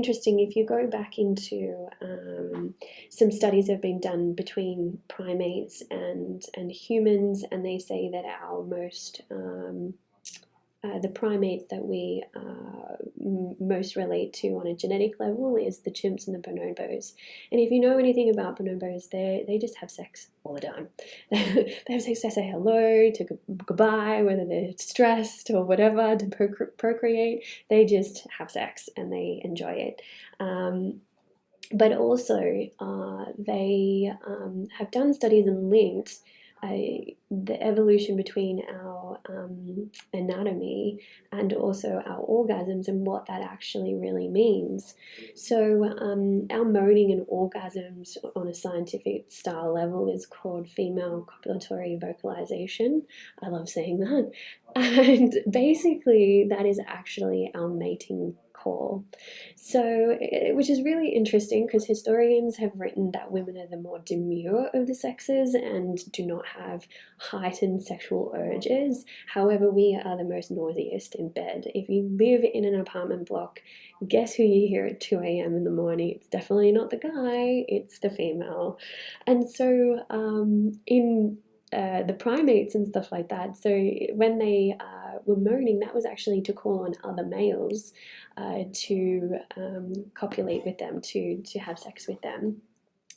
interesting if you go back into some studies have been done between primates and humans, and they say that our most the primates that we most relate to on a genetic level is the chimps and the bonobos. And if you know anything about bonobos, they just have sex all the time. They have sex to say hello, to goodbye, whether they're stressed or whatever, to procreate. They just have sex and they enjoy it. But also, they have done studies and linked the evolution between our anatomy and also our orgasms and what that actually really means. So, our moaning and orgasms on a scientific style level is called female copulatory vocalization. I love saying that. And basically, that is actually our mating call. So, which is really interesting because historians have written that women are the more demure of the sexes and do not have heightened sexual urges. However, we are the most naughtiest in bed. If you live in an apartment block, guess who you hear at 2 a.m. in the morning? It's definitely not the guy, it's the female. And so, in the primates and stuff like that. So when they were moaning, that was actually to call on other males to copulate with them, to have sex with them,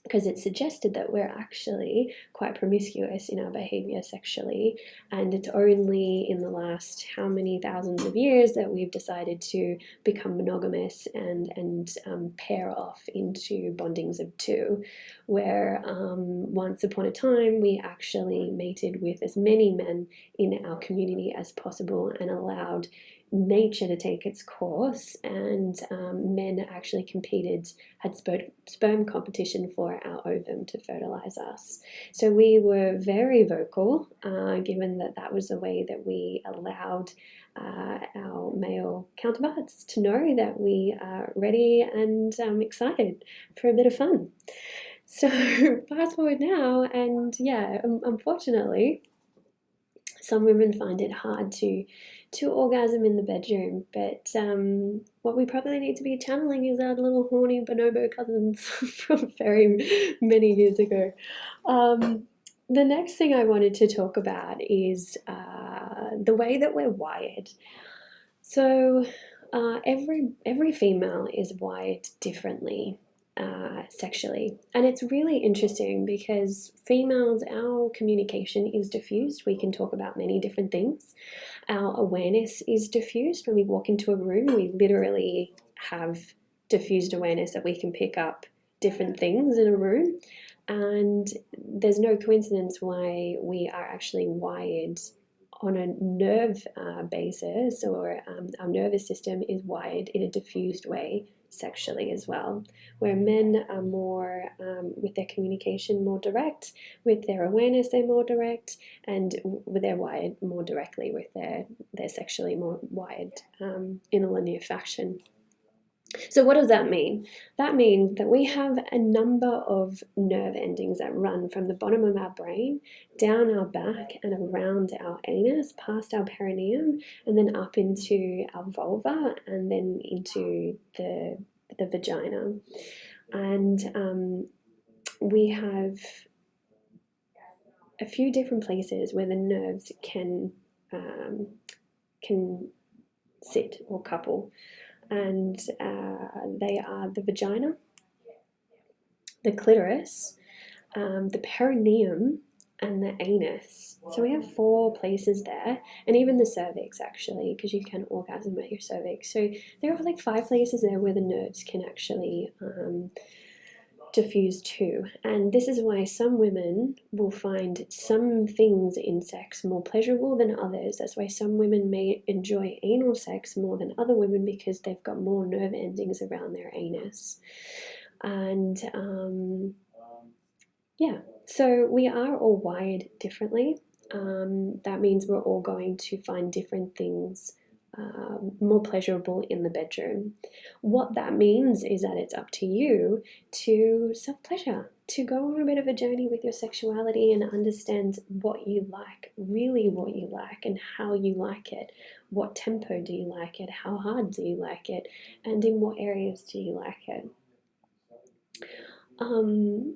because it suggested that we're actually quite promiscuous in our behavior sexually, and it's only in the last how many thousands of years that we've decided to become monogamous and pair off into bondings of two, where once upon a time we actually mated with as many men in our community as possible and allowed nature to take its course, and men actually competed, had sperm competition for our ovum to fertilize us. So we were very vocal, given that that was the way that we allowed our male counterparts to know that we are ready and excited for a bit of fun. So fast forward now, and yeah, unfortunately, some women find it hard to orgasm in the bedroom, but what we probably need to be channeling is our little horny bonobo cousins from very many years ago. The next thing I wanted to talk about is the way that we're wired. So every female is wired differently sexually, and it's really interesting because females, our communication is diffused. We can talk about many different things. Our awareness is diffused. When we walk into a room, we literally have diffused awareness that we can pick up different things in a room, and there's no coincidence why we are actually wired on a nerve basis, or our nervous system is wired in a diffused way sexually as well, where men are more with their communication more direct, with their awareness they're more direct, and they're wired more directly with they're sexually more wired in a linear fashion. So what does that mean? That means that we have a number of nerve endings that run from the bottom of our brain, down our back and around our anus, past our perineum, and then up into our vulva, and then into the vagina. And we have a few different places where the nerves can sit or couple, and they are the vagina, the clitoris, the perineum, and the anus. So we have 4 places there, and even the cervix actually, because you can orgasm at your cervix. So there are like 5 places there where the nerves can actually diffuse too. And this is why some women will find some things in sex more pleasurable than others. That's why some women may enjoy anal sex more than other women, because they've got more nerve endings around their anus. And yeah, so we are all wired differently. That means we're all going to find different things more pleasurable in the bedroom. What that means is that it's up to you to self-pleasure to go on a bit of a journey with your sexuality and understand what you like, really what you like, and how you like it. What tempo do you like it? How hard do you like it? And in what areas do you like it? Um,